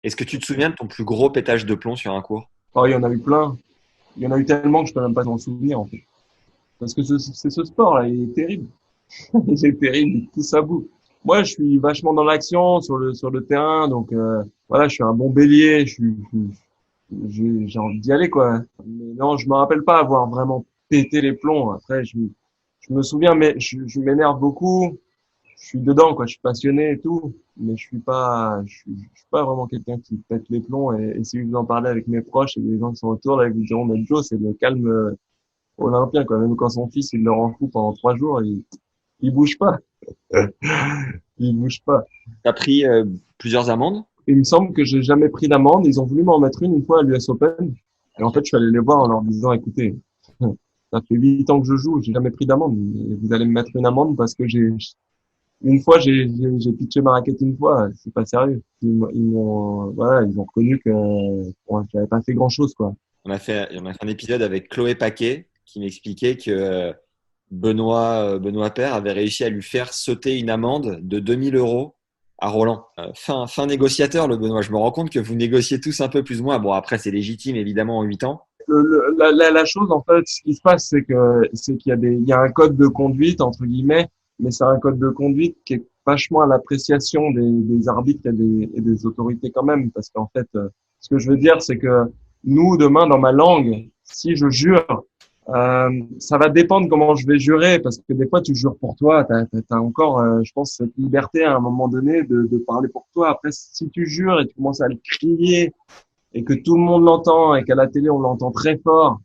Est-ce que tu te souviens de ton plus gros pétage de plomb sur un cours? Oh, il y en a eu plein. Il y en a eu tellement que je peux même pas m'en souvenir, en fait. Parce que c'est ce sport-là, il est terrible. Il est terrible, il pousse à bout. Moi, je suis vachement dans l'action sur le terrain, donc voilà, je suis un bon bélier. J'ai envie d'y aller, quoi. Mais non, je me rappelle pas avoir vraiment pété les plombs. Après, je me souviens, mais je m'énerve beaucoup. Je suis dedans, quoi. Je suis passionné et tout, mais je suis pas vraiment quelqu'un qui pète les plombs. Et si vous en parlez avec mes proches et les gens qui sont autour, là, ils vous diront, mais Joe, c'est le calme olympien, quoi. Même quand son fils, il le rend fou pendant 3 jours, il bouge pas. Il bouge pas. Tu as pris plusieurs amendes? Il me semble que j'ai jamais pris d'amende. Ils ont voulu m'en mettre une fois à l'US Open. Et en fait, je suis allé les voir en leur disant, écoutez, ça fait 8 ans que je joue, j'ai jamais pris d'amende. Vous allez me mettre une amende parce que j'ai pitché ma raquette une fois. C'est pas sérieux. Voilà, ils ont reconnu que bon, j'avais pas fait grand chose, quoi. On a fait un épisode avec Chloé Paquet qui m'expliquait que Benoît Paire avait réussi à lui faire sauter une amende de 2 000 € à Roland. Fin négociateur, le Benoît. Je me rends compte que vous négociez tous un peu plus ou moins. Bon, après, c'est légitime, évidemment, en 8 ans. La chose, en fait, ce qui se passe, c'est qu'il y a il y a un code de conduite, entre guillemets, mais c'est un code de conduite qui est vachement à l'appréciation des arbitres et des autorités quand même, parce qu'en fait, ce que je veux dire, c'est que nous, demain, dans ma langue, si je jure, ça va dépendre comment je vais jurer, parce que des fois, tu jures pour toi, t'as encore, je pense, cette liberté à un moment donné de parler pour toi. Après, si tu jures et tu commences à le crier, et que tout le monde l'entend et qu'à la télé on l'entend très fort,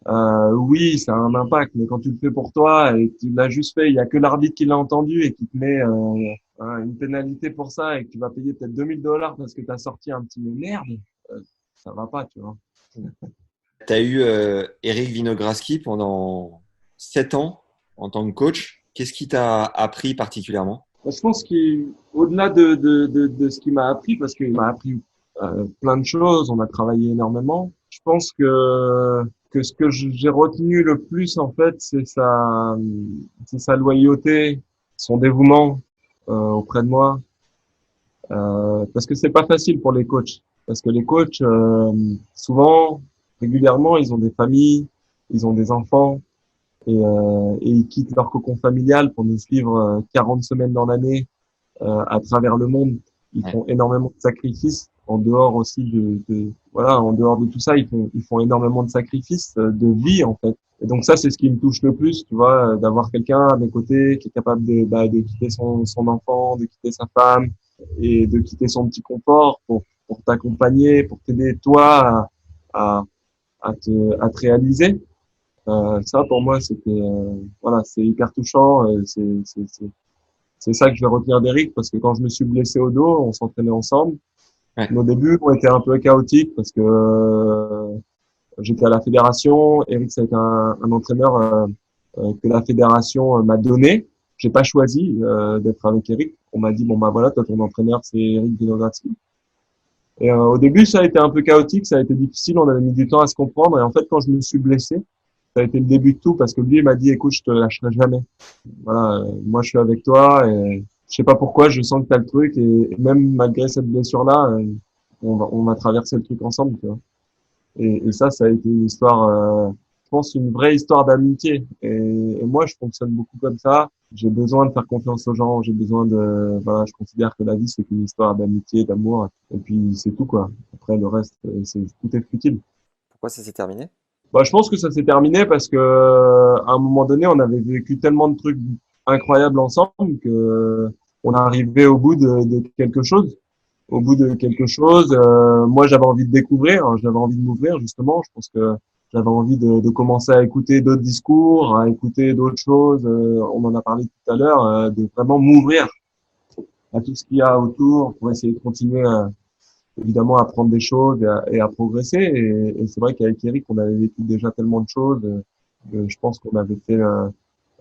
oui, ça a un impact. Mais quand tu le fais pour toi et que tu l'as juste fait, il y a que l'arbitre qui l'a entendu et qui te met une pénalité pour ça et que tu vas payer peut-être 2 000 $ parce que tu as sorti un petit merde, ça va pas, tu vois. Tu as eu Eric Winograski pendant 7 ans en tant que coach. Qu'est-ce qui t'a appris particulièrement? Je pense qu'au-delà de ce qu'il m'a appris, parce qu'il m'a appris plein de choses, on a travaillé énormément. Je pense que ce que j'ai retenu le plus en fait, c'est sa loyauté, son dévouement auprès de moi, parce que c'est pas facile pour les coachs, parce que les coachs souvent, régulièrement, ils ont des familles, ils ont des enfants et ils quittent leur cocon familial pour nous suivre 40 semaines dans l'année à travers le monde. Ils Ouais. font énormément de sacrifices en dehors aussi voilà, en dehors de tout ça, ils font énormément de sacrifices de vie en fait. Et donc ça, c'est ce qui me touche le plus, tu vois, d'avoir quelqu'un à mes côtés qui est capable de quitter son enfant, de quitter sa femme et de quitter son petit confort pour t'accompagner, pour t'aider toi à, à te réaliser. Ça, pour moi, voilà, c'est hyper touchant. C'est ça que je vais retenir d'Eric parce que quand je me suis blessé au dos, on s'entraînait ensemble. Ouais. Nos débuts ont été un peu chaotiques parce que j'étais à la fédération. Eric, ça a été un entraîneur que la fédération m'a donné. J'ai pas choisi d'être avec Eric. On m'a dit bon bah voilà, toi ton entraîneur c'est Eric Vinogradsky. Et au début, ça a été un peu chaotique, ça a été difficile. On avait mis du temps à se comprendre. Et en fait, quand je me suis blessé, ça a été le début de tout parce que lui, il m'a dit, écoute, je te lâcherai jamais. Voilà, moi, je suis avec toi et je sais pas pourquoi, je sens que t'as le truc et même malgré cette blessure-là, on va traverser le truc ensemble, tu vois. Et ça a été une histoire, je pense, une vraie histoire d'amitié. Et moi, je fonctionne beaucoup comme ça. J'ai besoin de faire confiance aux gens. J'ai besoin voilà, je considère que la vie, c'est une histoire d'amitié, d'amour. Et puis, c'est tout, quoi. Après, le reste, tout est futile. Pourquoi ça s'est terminé? Bah, je pense que ça s'est terminé parce que, à un moment donné, on avait vécu tellement de trucs incroyables ensemble que on arrivait au bout de quelque chose. Au bout de quelque chose, moi, j'avais envie de découvrir, hein, j'avais envie de m'ouvrir, justement. Je pense que j'avais envie de commencer à écouter d'autres discours, à écouter d'autres choses. On en a parlé tout à l'heure, de vraiment m'ouvrir à tout ce qu'il y a autour pour essayer de continuer évidemment à apprendre des choses et à progresser. Et c'est vrai qu'avec Eric, on avait vécu déjà tellement de choses. Je pense qu'on avait fait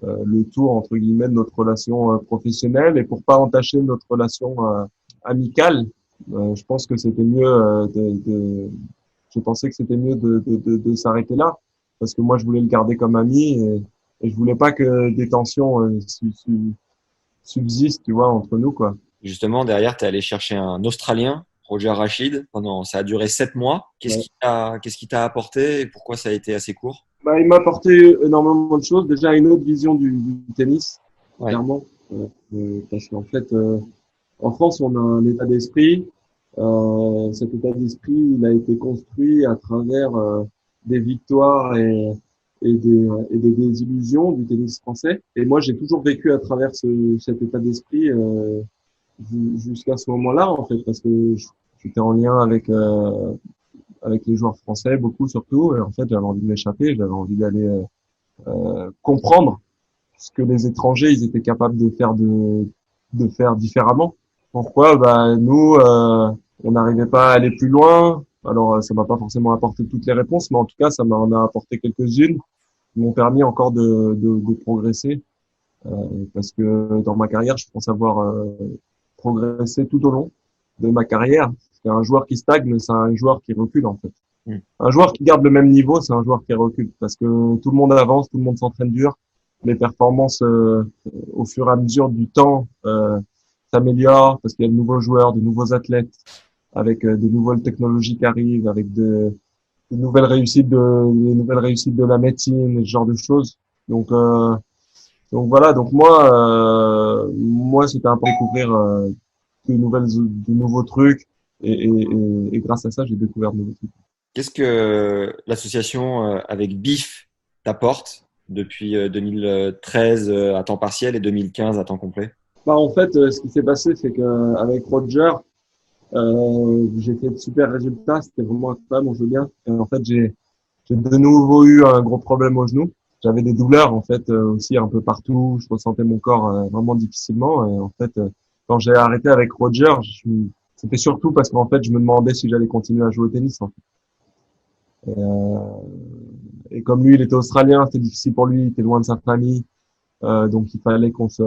le tour entre guillemets de notre relation professionnelle et pour pas entacher notre relation amicale, je pense que c'était mieux je pensais que c'était mieux de s'arrêter là parce que moi je voulais le garder comme ami et je voulais pas que des tensions subsistent, tu vois, entre nous quoi. Justement, derrière, tu es allé chercher un Australien Roger Rachid. Ça a duré 7 mois. Ouais. Qu'est-ce qui t'a apporté et pourquoi ça a été assez court? Bah, il m'a apporté énormément de choses. Déjà, une autre vision du tennis, Ouais. clairement. Parce qu'en fait, en France, on a un état d'esprit. Cet état d'esprit, il a été construit à travers des victoires et des désillusions du tennis français. Et moi, j'ai toujours vécu à travers cet état d'esprit jusqu'à ce moment-là, en fait, parce que j'étais en lien avec les joueurs français, beaucoup surtout. Et en fait, j'avais envie de m'échapper, j'avais envie d'aller comprendre ce que les étrangers ils étaient capables de faire différemment. Pourquoi? Bah nous, on n'arrivait pas à aller plus loin. Alors, ça m'a pas forcément apporté toutes les réponses, mais en tout cas, ça m'en a apporté quelques-unes qui m'ont permis encore de progresser. Euh, Parce que dans ma carrière, je pense avoir progressé tout au long de ma carrière. C'est un joueur qui stagne, c'est un joueur qui recule en fait. Mm. Un joueur qui garde le même niveau, c'est un joueur qui recule parce que tout le monde avance, tout le monde s'entraîne dur. Les performances, au fur et à mesure du temps, s'améliorent parce qu'il y a de nouveaux joueurs, de nouveaux athlètes, avec de nouvelles technologies qui arrivent, avec de nouvelles réussites de la médecine, ce genre de choses. Donc, euh, donc voilà. Donc moi, c'était important de découvrir de nouveaux trucs, et grâce à ça, j'ai découvert de nouveaux trucs. Qu'est-ce que l'association avec BIF t'apporte depuis 2013 à temps partiel et 2015 à temps complet? Bah, en fait, ce qui s'est passé, c'est que avec Roger, j'ai fait de super résultats. C'était vraiment incroyable, on joue bien. Et en fait, j'ai de nouveau eu un gros problème au genou. J'avais des douleurs, en fait, aussi un peu partout. Je ressentais mon corps vraiment difficilement. Et en fait, quand j'ai arrêté avec Roger, c'était surtout parce qu'en fait, je me demandais si j'allais continuer à jouer au tennis, en fait. Et comme lui, il était australien, c'était difficile pour lui, il était loin de sa famille. Donc, il fallait qu'on se,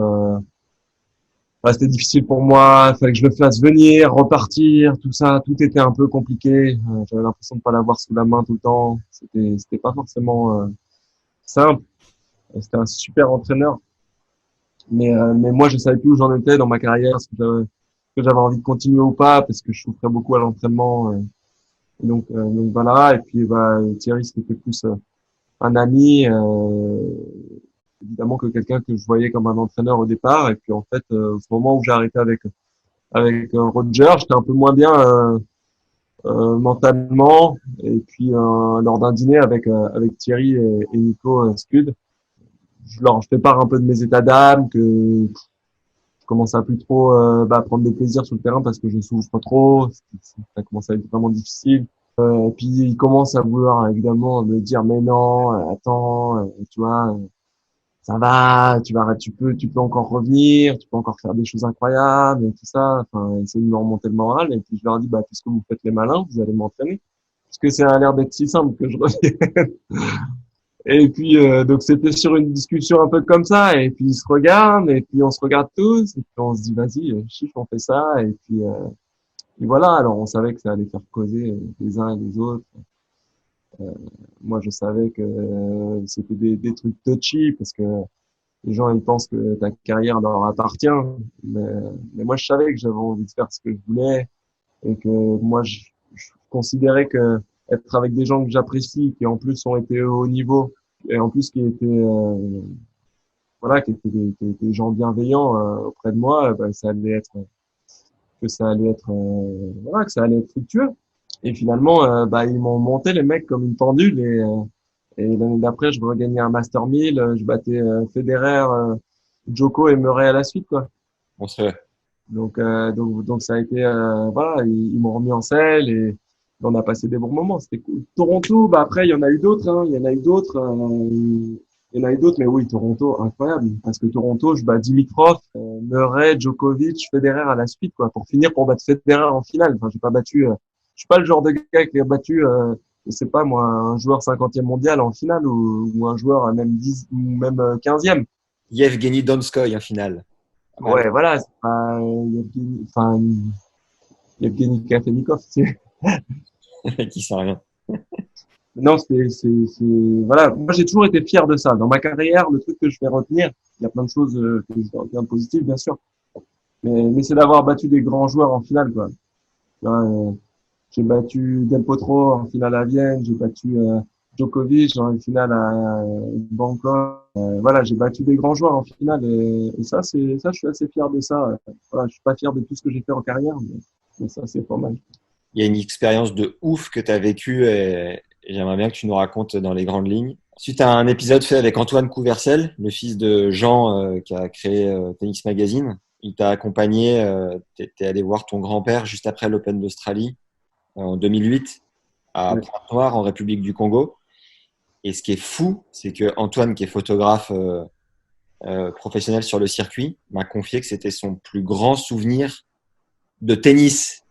c'était difficile pour moi, il fallait que je le fasse venir, repartir, tout ça, tout était un peu compliqué. J'avais l'impression de pas l'avoir sous la main tout le temps. C'était pas forcément simple. C'était un super entraîneur, mais moi je savais plus où j'en étais dans ma carrière, est-ce que j'avais envie de continuer ou pas, parce que je souffrais beaucoup à l'entraînement. Donc voilà. Et puis bah Thierry c'était plus un ami, évidemment que quelqu'un que je voyais comme un entraîneur au départ. Et puis en fait, au moment où j'ai arrêté avec Roger, j'étais un peu moins bien mentalement. Et puis lors d'un dîner avec Thierry et Nico Scud, je fais part un peu de mes états d'âme, que je commence à plus trop prendre de plaisir sur le terrain parce que je souffre trop. Ça commence à être vraiment difficile. Et puis il commence à vouloir évidemment me dire mais non, attends, tu vois. Ça va, tu peux encore revenir, tu peux encore faire des choses incroyables et tout ça. Enfin, essayer de me remonter le moral. Et puis je leur dis, bah, puisque vous faites les malins, vous allez m'entraîner. Parce que ça a l'air d'être si simple que je revienne. Et puis, donc c'était sur une discussion un peu comme ça. Et puis ils se regardent, et puis on se regarde tous, et puis on se dit, vas-y, chiche, on fait ça. Et voilà. Alors on savait que ça allait faire causer les uns et les autres. Moi, je savais que c'était des trucs touchy parce que les gens, ils pensent que ta carrière leur appartient. Mais, mais moi, je savais que j'avais envie de faire ce que je voulais, et que moi, je considérais que être avec des gens que j'apprécie, qui en plus ont été au haut niveau, et en plus qui étaient, voilà, qui étaient des gens bienveillants auprès de moi, ben, ça allait être, voilà, que ça allait être fructueux. Et finalement, bah, ils m'ont monté les mecs comme une pendule, et l'année d'après, je regagnais un Master 1000, je battais Federer, Djoko et Murray à la suite, quoi. On se... Donc ça a été, voilà, ils m'ont remis en selle, et on a passé des bons moments. C'était cool. Toronto, bah après, il y en a eu d'autres, hein. Il y en a eu d'autres, il y en a eu d'autres, mais oui, Toronto, incroyable. Parce que Toronto, je bats Dimitrov, Murray, Djokovic, Federer à la suite, quoi, pour finir, pour battre Federer en finale. Enfin, j'ai pas battu, je suis pas le genre de gars qui a battu, je sais pas moi, un joueur 50e mondial en finale, ou un joueur à même 10 ou même 15e. Yevgeny Donskoy en finale. Pas mal. Ouais, voilà, c'est pas Yevgeny Kafelnikov, c'est Qui sait rien. non, voilà. Moi, j'ai toujours été fier de ça. Dans ma carrière, le truc que je vais retenir, il y a plein de choses que je retiens positives, bien sûr, mais c'est d'avoir battu des grands joueurs en finale, quoi. Là, j'ai battu Del Potro en finale à Vienne, j'ai battu Djokovic en finale à Bangkok. Voilà, j'ai battu des grands joueurs en finale et ça, je suis assez fier de ça. Voilà, je suis pas fier de tout ce que j'ai fait en carrière, mais ça, c'est pas mal. Il y a une expérience de ouf que tu as vécue et j'aimerais bien que tu nous racontes dans les grandes lignes. Suite à un épisode fait avec Antoine Couvercel, le fils de Jean qui a créé Tennis Magazine, il t'a accompagné, t'es allé voir ton grand-père juste après l'Open d'Australie en 2008 à Ouais. Pointe-Noire en République du Congo. Et ce qui est fou, c'est que Antoine, qui est photographe professionnel sur le circuit, m'a confié que c'était son plus grand souvenir de tennis,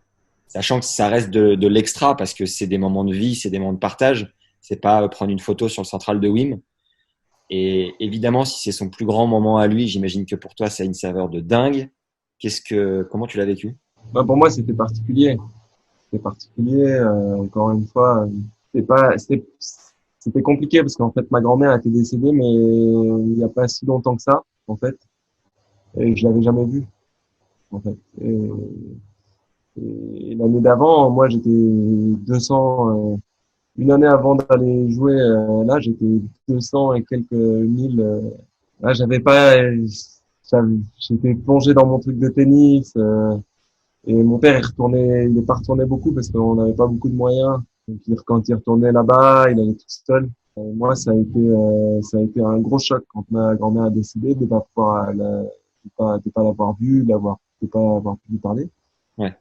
sachant que ça reste de l'extra parce que c'est des moments de vie, c'est des moments de partage. C'est pas prendre une photo sur le central de Wim. Et évidemment, si c'est son plus grand moment à lui, j'imagine que pour toi, ça a une saveur de dingue. Comment tu l'as vécu? Bah, pour moi, c'était particulier. C'était particulier. Encore une fois, c'était pas, c'était, c'était compliqué parce qu'en fait, ma grand-mère était décédée, mais il n'y a pas si longtemps que ça, en fait, et je l'avais jamais vue, en fait. Et l'année d'avant, moi, j'étais 200. Une année avant d'aller jouer là, j'étais 200 et quelques mille. Là, j'étais plongé dans mon truc de tennis. Et mon père, il est pas retourné beaucoup parce qu'on n'avait pas beaucoup de moyens. Donc, quand il retournait là-bas, il allait tout seul. Moi, ça a été un gros choc quand ma grand-mère a décidé de pas pouvoir, de pas l'avoir vue, de pas avoir pu lui parler. Ouais.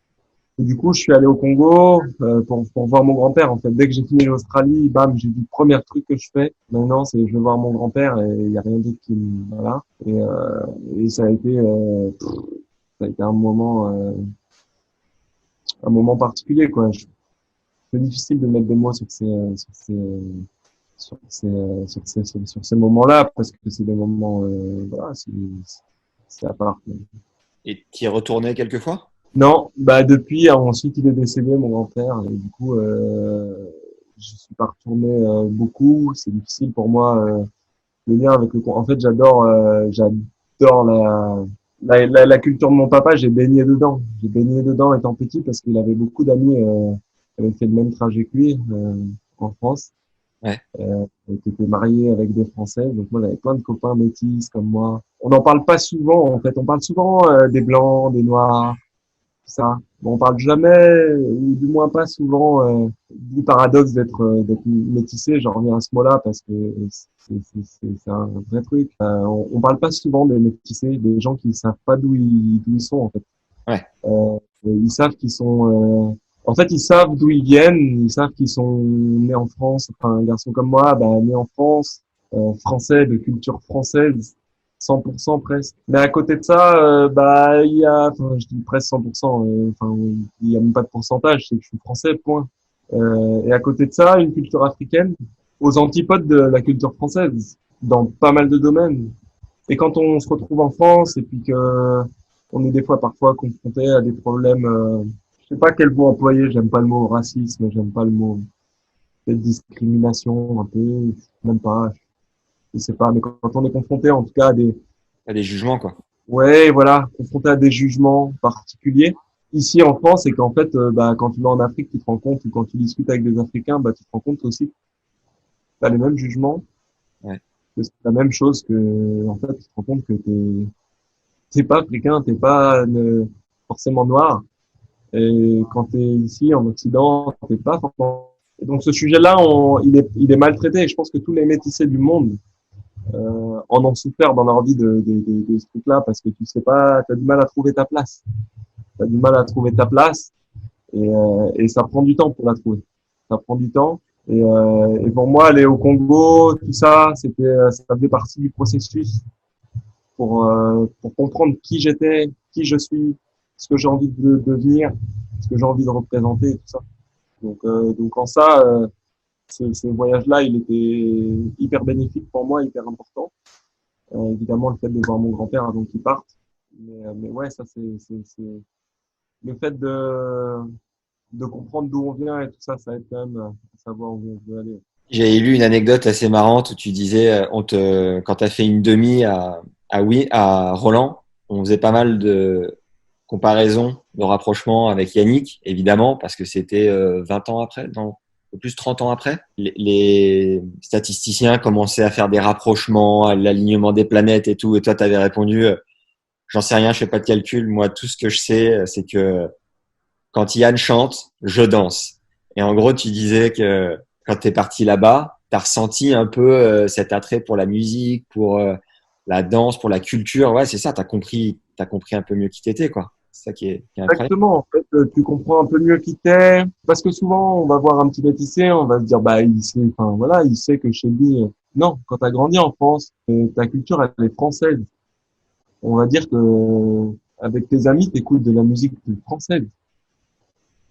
Et du coup, je suis allé au Congo pour voir mon grand-père. En fait, dès que j'ai fini l'Australie, bam, j'ai dit le premier truc que je fais. Maintenant, c'est je vais voir mon grand-père et il y a rien d'autre qui me voilà. Et ça a été un moment particulier quoi. C'est difficile de mettre des mots sur ces moments-là parce que c'est des moments voilà, c'est à part. Et tu y es retourné quelques fois? Non, bah depuis ensuite il est décédé mon grand-père et du coup je suis pas retourné beaucoup. C'est difficile pour moi le lien avec en fait j'adore la culture de mon papa. J'ai baigné dedans. J'ai baigné dedans étant petit parce qu'il avait beaucoup d'amis qui avaient fait le même trajet que lui en France. Ouais. Qui étaient mariés avec des Français. Donc moi j'avais plein de copains métis comme moi. On n'en parle pas souvent en fait. On parle souvent des blancs, des noirs ça. Bon, on parle jamais, ou du moins pas souvent, du paradoxe d'être métissé. J'en reviens à ce mot-là parce que c'est un vrai truc. On parle pas souvent des métissés, des gens qui savent pas d'où ils sont en fait. Ouais. Ils savent qu'ils sont, en fait, ils savent d'où ils viennent. Ils savent qu'ils sont nés en France. Enfin, un garçon comme moi, bah, né en France, français, de culture française. 100% presque. Mais à côté de ça, bah il y a, enfin je dis presque 100%, enfin il y a même pas de pourcentage, c'est que je suis français, point. Et à côté de ça, une culture africaine aux antipodes de la culture française dans pas mal de domaines. Et quand on se retrouve en France et puis que on est des fois parfois confronté à des problèmes, je sais pas quel mot employer, j'aime pas le mot racisme, j'aime pas le mot peut-être discrimination un peu, même pas, je sais pas, mais quand on est confronté en tout cas à des Pas des jugements, quoi. ouais, voilà, confronté à des jugements particuliers. Ici en France, c'est qu'en fait, bah, quand tu vas en Afrique, tu te rends compte, ou quand tu discutes avec des Africains, bah, tu te rends compte aussi que tu as les mêmes jugements, Ouais. que c'est la même chose que, en fait, tu te rends compte que t'es pas africain, t'es pas forcément noir. Et quand tu es ici en Occident, t'es pas forcément. Et donc ce sujet-là, il est maltraité. Et je pense que tous les métissés du monde en ont souffert dans leur vie de ce truc-là parce que tu sais pas, t'as du mal à trouver ta place. T'as du mal à trouver ta place et ça prend du temps pour la trouver. Ça prend du temps. Et pour moi, aller au Congo, tout ça, ça faisait partie du processus pour comprendre qui j'étais, qui je suis, ce que j'ai envie de devenir, ce que j'ai envie de représenter, et tout ça. Donc en ça, ce voyage-là, il était hyper bénéfique pour moi, hyper important. Évidemment, le fait de voir mon grand-père avant qu'il parte. Mais ouais, ça, c'est le fait de comprendre d'où on vient et tout ça, ça aide quand même à savoir où on veut aller. J'ai lu une anecdote assez marrante où tu disais, quand tu as fait une demi à Roland, on faisait pas mal comparaison, de rapprochement avec Yannick, évidemment, parce que c'était 20 ans après, non, plus de 30 ans après. Les statisticiens commençaient à faire des rapprochements, à l'alignement des planètes et tout, et toi, tu avais répondu, j'en sais rien, je fais pas de calcul. Moi, tout ce que je sais, c'est que quand Yann chante, je danse. Et en gros, tu disais que quand tu es parti là-bas, tu as ressenti un peu cet attrait pour la musique, pour la danse, pour la culture. Ouais, c'est ça, t'as compris un peu mieux qui t'étais, quoi. C'est ça qui est incroyable. Exactement. En fait, tu comprends un peu mieux qui t'es. Parce que souvent, on va voir un petit métissé, on va se dire, bah, il sait, enfin, voilà, il sait que chez lui, non, quand tu as grandi en France, ta culture, elle est française. On va dire que, avec tes amis, t'écoutes de la musique française.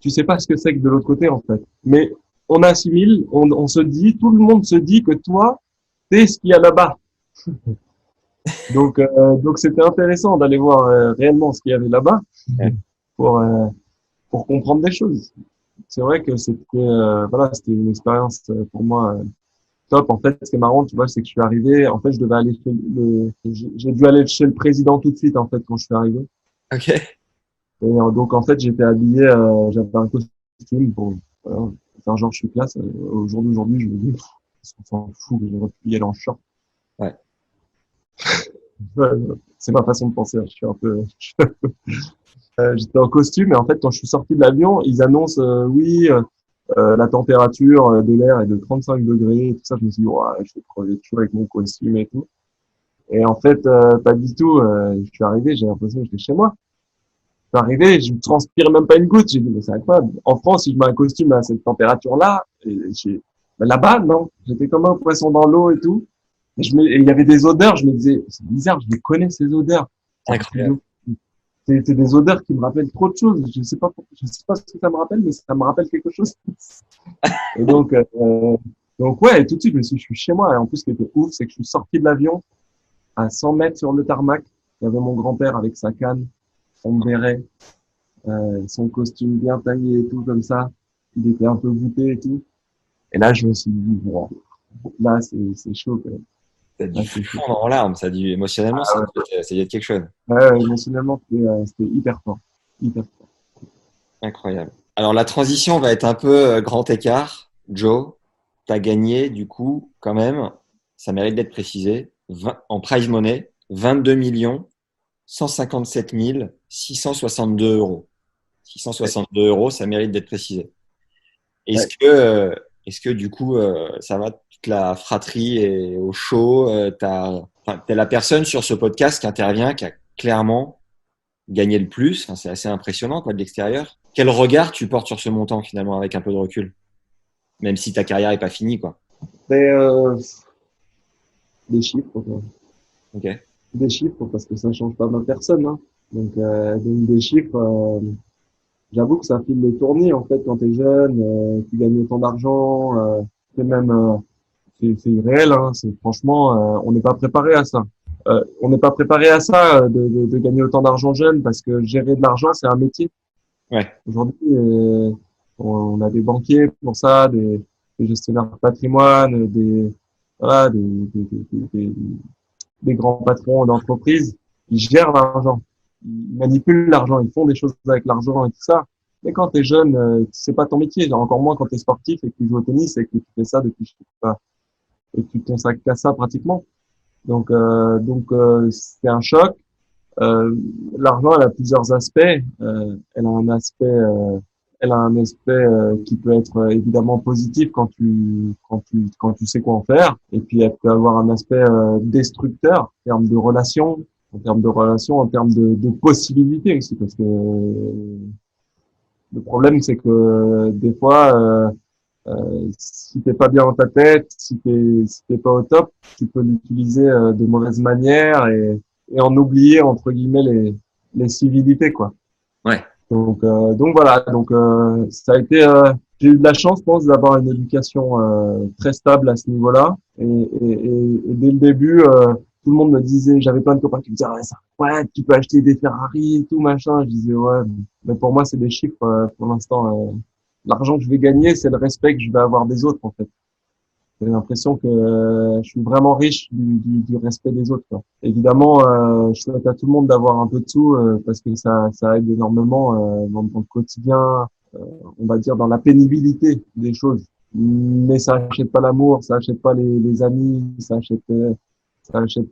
Tu sais pas ce que c'est que de l'autre côté, en fait. Mais on assimile, on se dit, tout le monde se dit que toi, t'es ce qu'il y a là-bas. Donc c'était intéressant d'aller voir réellement ce qu'il y avait là-bas Ouais. pour, euh, pour comprendre des choses. C'est vrai que c'était voilà, c'était une expérience pour moi top. En fait, ce qui est marrant, tu vois, c'est que je suis arrivé. En fait, je devais aller chez j'ai dû aller chez le président tout de suite en fait quand je suis arrivé. Ok. Et donc en fait, j'étais habillé, j'avais un costume pour voilà, faire genre je suis classe. Au jour d'aujourd'hui, je me dis, on s'en fout, j'aurais pu y aller en short. Ouais. Ouais, c'est ma façon de penser. Je suis un peu. J'étais en costume et en fait, quand je suis sorti de l'avion, ils annoncent oui. La température de l'air est de 35 degrés et tout ça. Je me suis dit, ouais, je vais crever de chaud avec mon costume et tout. Et en fait, pas du tout. Je suis arrivé, j'ai l'impression que j'étais chez moi. Je suis arrivé, je ne transpire même pas une goutte. J'ai dit, mais c'est incroyable. En France, si je mets un costume à cette température-là, ben là-bas, non. J'étais comme un poisson dans l'eau et tout. Et il y avait des odeurs, je me disais, c'est bizarre, je les connais ces odeurs. Incroyable. C'est des odeurs qui me rappellent trop de choses. Je sais pas ce que ça me rappelle, mais ça me rappelle quelque chose. Et donc ouais, et tout de suite, je suis chez moi. Et en plus, ce qui était ouf, c'est que je suis sorti de l'avion à 100 mètres sur le tarmac. Il y avait mon grand-père avec sa canne, son béret, son costume bien taillé et tout comme ça. Il était un peu voûté et tout. Et là, je me suis dit, wow, là, c'est chaud quand même. T'as dû Là, c'est chaud. fondre en larmes, ça a dû émotionnellement, Ah ouais. ça a dû être quelque chose. Ouais, émotionnellement, c'était hyper fort. Hyper fort. Incroyable. Alors la transition va être un peu grand écart. Joe, tu as gagné du coup quand même, ça mérite d'être précisé, en prize money, 22 millions 157 662 euros. 662 euros, ça mérite d'être précisé. Est-ce Ouais. que, est-ce que du coup, ça va, toute la fratrie est au chaud, t'es la personne sur ce podcast qui intervient, qui a clairement gagné le plus. Enfin, c'est assez impressionnant quoi, de l'extérieur. Quel regard tu portes sur ce montant finalement avec un peu de recul, même si ta carrière est pas finie quoi. Mais des chiffres, quoi. Ok. Des chiffres parce que ça change pas ma personne. Hein. Donc des chiffres, j'avoue que ça file le tournis en fait quand t'es jeune, tu gagnes autant d'argent, c'est même c'est irréel. Hein. C'est franchement, on n'est pas préparé à ça. On n'est pas préparé à ça de gagner autant d'argent jeune parce que gérer de l'argent c'est un métier. Ouais. Aujourd'hui, on a des banquiers pour ça, des gestionnaires de patrimoine, des voilà, des grands patrons d'entreprise, ils gèrent l'argent, ils manipulent l'argent, ils font des choses avec l'argent et tout ça. Mais quand tu es jeune, c'est pas ton métier, encore moins quand tu es sportif et que tu joues au tennis et que tu fais ça depuis je sais pas, et que tu te consacres qu'à ça pratiquement. Donc c'est un choc. Euh, L'argent, elle a plusieurs aspects. Elle a un aspect qui peut être évidemment positif quand tu sais quoi en faire. Et puis elle peut avoir un aspect destructeur en termes de relations, en termes de possibilités aussi, parce que le problème c'est que des fois, si t'es pas bien dans ta tête, si t'es pas au top, tu peux l'utiliser de mauvaise manière et en oublier entre guillemets les civilités quoi. Ouais. Donc voilà, ça a été, j'ai eu de la chance, je pense, d'avoir une éducation très stable à ce niveau-là. Et dès le début, tout le monde me disait, j'avais plein de copains qui me disaient, ouais, ça, ouais, tu peux acheter des Ferrari et tout machin. Je disais ouais, mais pour moi c'est des chiffres pour l'instant. L'argent que je vais gagner, c'est le respect que je vais avoir des autres en fait. J'ai l'impression que je suis vraiment riche du respect des autres, quoi. Évidemment, je souhaite à tout le monde d'avoir un peu de sous parce que ça aide énormément dans le quotidien, on va dire dans la pénibilité des choses. Mais ça achète pas l'amour, ça achète pas les amis, ça achète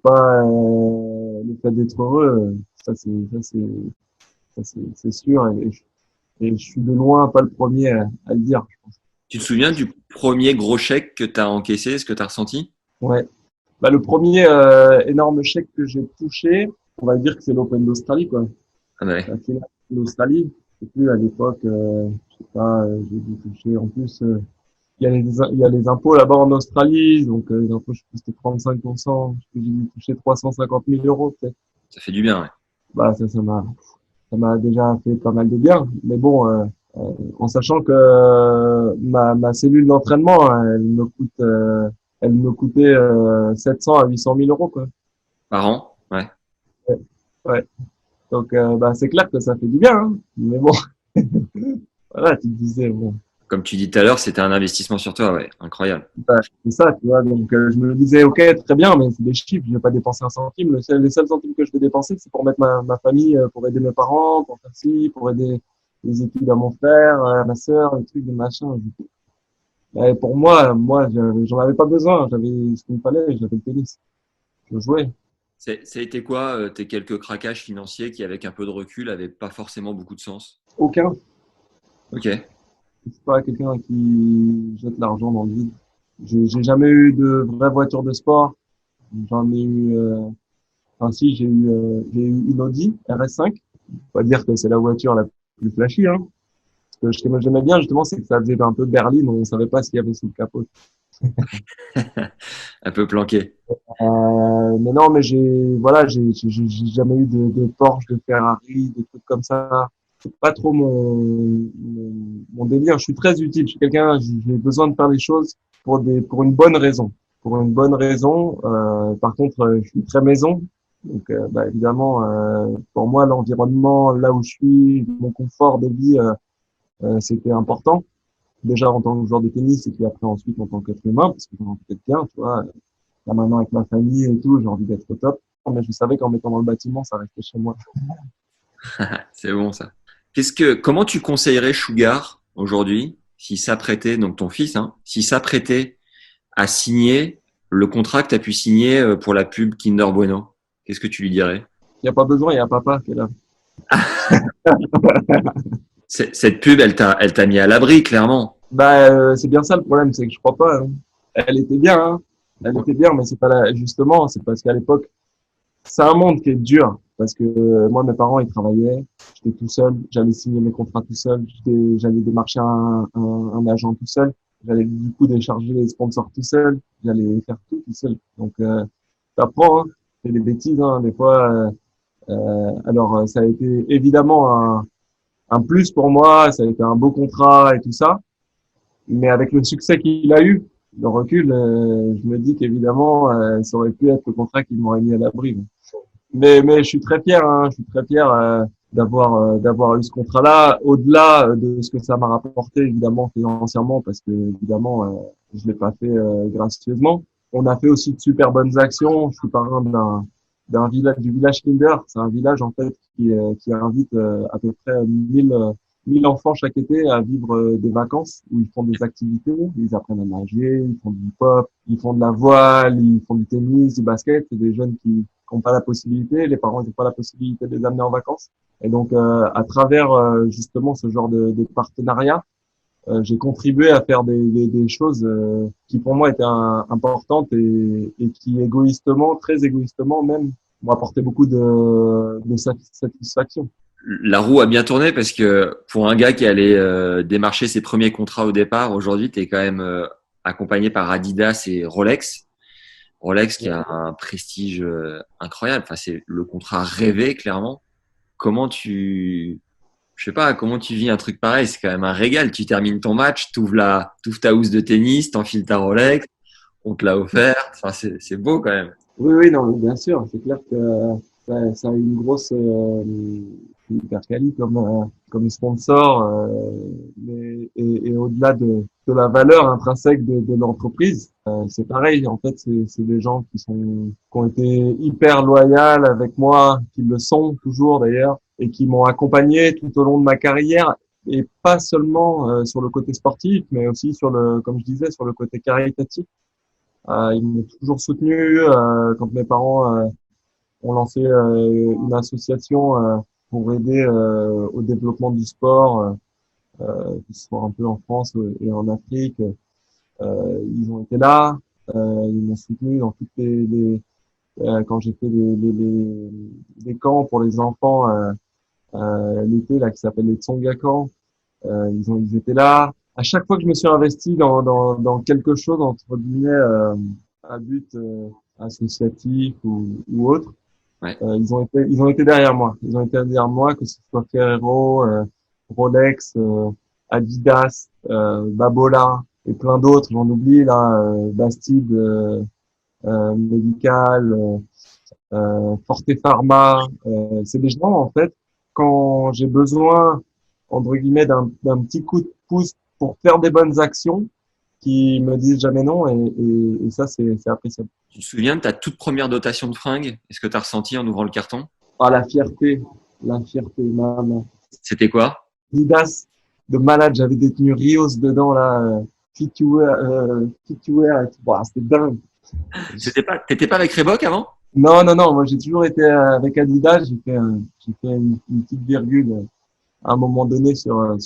pas le fait d'être heureux. Ça c'est sûr. Et je suis de loin pas le premier à le dire. Tu te souviens du premier gros chèque que tu as encaissé, ce que tu as ressenti? Ouais. Bah, le premier énorme chèque que j'ai touché, on va dire que c'est l'Open d'Australie, quoi. Ah bah ouais, La finale d'Australie. Je sais plus, à l'époque, je sais pas, j'ai dû toucher. En plus, il y a les impôts là-bas en Australie, donc les impôts, je sais plus, c'était 35%. J'ai dû toucher 350 000 euros, peut-être. ça fait du bien, ouais. Bah, ça m'a déjà fait pas mal de bien. Mais bon, en sachant que ma cellule d'entraînement, elle me coûtait 700 à 800 000 euros, quoi. Par an, ouais. Ouais. Ouais. Donc, bah, c'est clair que ça fait du bien, hein. Mais bon, voilà, tu te disais, bon, Comme tu dis tout à l'heure, c'était un investissement sur toi, ouais. Incroyable. bah, c'est ça, tu vois. Donc, je me disais, ok, très bien, mais c'est des chiffres, je vais pas dépenser un centime. Les seuls centimes que je vais dépenser, c'est pour mettre ma famille, pour aider mes parents, pour faire ci, pour aider les études à mon frère, à ma sœur, les trucs, des machins. Et pour moi, j'en avais pas besoin. J'avais ce qu'il me fallait, j'avais le tennis. Je jouais. Ça a été quoi, tes quelques craquages financiers qui, avec un peu de recul, n'avaient pas forcément beaucoup de sens? Aucun. Ok. Je suis pas quelqu'un qui jette l'argent dans le vide. J'ai jamais eu de vraie voiture de sport. J'en ai eu, enfin si, j'ai eu une Audi RS5. On va dire que c'est la voiture la plus flashy, hein. Ce que j'aimais bien, justement, c'est que ça faisait un peu berline. On savait pas ce qu'il y avait sous le capot. Un peu planqué. Mais non, mais voilà, j'ai jamais eu de Porsche, de Ferrari, des trucs comme ça. C'est pas trop mon délire. Je suis très utile. Je suis quelqu'un, j'ai besoin de faire les choses pour une bonne raison. Pour une bonne raison. Par contre, je suis très maison. Donc, bah, évidemment, pour moi, l'environnement, là où je suis, mon confort de vie, c'était important. Déjà en tant que joueur de tennis et puis après ensuite en tant qu'être humain, parce que j'ai envie d'être bien, tu vois. Là maintenant avec ma famille et tout, j'ai envie d'être au top. Mais je savais qu'en mettant dans le bâtiment, ça restait chez moi. C'est bon, ça. Comment tu conseillerais Sugar aujourd'hui, s'il s'apprêtait, donc ton fils, hein, s'il s'apprêtait à signer le contrat que tu as pu signer pour la pub Kinder Bueno? Qu'est-ce que tu lui dirais? Il n'y a pas besoin, il y a papa qui est là. Cette pub, elle t'a mis à l'abri, clairement. Bah, c'est bien ça le problème, c'est que je crois pas, hein. Elle était bien, hein. Elle était bien, mais c'est pas là, justement, c'est parce qu'à l'époque, c'est un monde qui est dur. Parce que moi, mes parents, ils travaillaient, j'étais tout seul, j'allais signer mes contrats tout seul, j'allais démarcher un agent tout seul, j'allais du coup décharger les sponsors tout seul, j'allais faire tout seul. Donc, t'apprends, hein, c'est des bêtises, hein, des fois. Alors, ça a été évidemment un plus pour moi, ça a été un beau contrat et tout ça. Mais avec le succès qu'il a eu, le recul, je me dis qu'évidemment, ça aurait pu être le contrat qui m'aurait mis à l'abri. Mais je suis très fier, hein, je suis très fier d'avoir eu ce contrat-là, au-delà de ce que ça m'a rapporté évidemment financièrement, parce que évidemment, je l'ai pas fait gracieusement. On a fait aussi de super bonnes actions. Je suis parrain d'un village, du village Kinder. C'est un village en fait qui invite à peu près 1000 enfants chaque été à vivre des vacances où ils font des activités, ils apprennent à nager, ils font du hip-hop, ils font de la voile, ils font du tennis, du basket. C'est des jeunes qui n'ont pas la possibilité, les parents n'ont pas la possibilité de les amener en vacances. Et donc, à travers justement ce genre de partenariat, j'ai contribué à faire des choses qui pour moi étaient importantes et qui égoïstement, très égoïstement même, m'ont apporté beaucoup de satisfaction. La roue a bien tourné parce que pour un gars qui allait démarcher ses premiers contrats au départ, aujourd'hui, tu es quand même accompagné par Adidas et Rolex. Rolex qui a un prestige incroyable. Enfin, c'est le contrat rêvé, clairement. Comment tu, je sais pas, comment tu vis un truc pareil? C'est quand même un régal. Tu termines ton match, t'ouvres ta housse de tennis, t'enfiles ta Rolex, on te l'a offerte. Enfin, c'est beau quand même. Oui, oui, non, mais bien sûr, c'est clair que ça a une grosse hyper quali comme sponsor, mais et au-delà de la valeur intrinsèque de l'entreprise. C'est pareil, en fait, c'est des gens qui ont été hyper loyaux avec moi, qui le sont toujours d'ailleurs, et qui m'ont accompagné tout au long de ma carrière, et pas seulement sur le côté sportif, mais aussi sur le, comme je disais, sur le côté caritatif. Ils m'ont toujours soutenu quand mes parents ont lancé une association pour aider au développement du sport, que ce soit un peu en France et en Afrique. Ils ont été là, ils m'ont soutenu dans toutes quand j'ai fait des camps pour les enfants l'été là qui s'appelle les Tsonga Camps. Ils étaient là. À chaque fois que je me suis investi dans quelque chose entre guillemets à but associatif ou autre, Ouais. ils ont été derrière moi. Ils ont été derrière moi, que ce soit Ferrero, Rolex, Adidas, Babola et plein d'autres. J'en oublie là, Bastide, Medical, Forte Pharma. C'est des gens en fait quand j'ai besoin entre guillemets d'un petit coup de pouce pour faire des bonnes actions qui me disent jamais non et ça c'est appréciable. Tu te souviens de ta toute première dotation de fringues? Est-ce que tu as ressenti en ouvrant le carton? Ah la fierté, maman. C'était quoi? Adidas de malade, j'avais des tenues Rios dedans là, fit to wear et tout. Bah, c'était dingue. T'étais pas avec Reebok avant? Non, moi j'ai toujours été avec Adidas, j'ai fait une petite virgule à un moment donné sur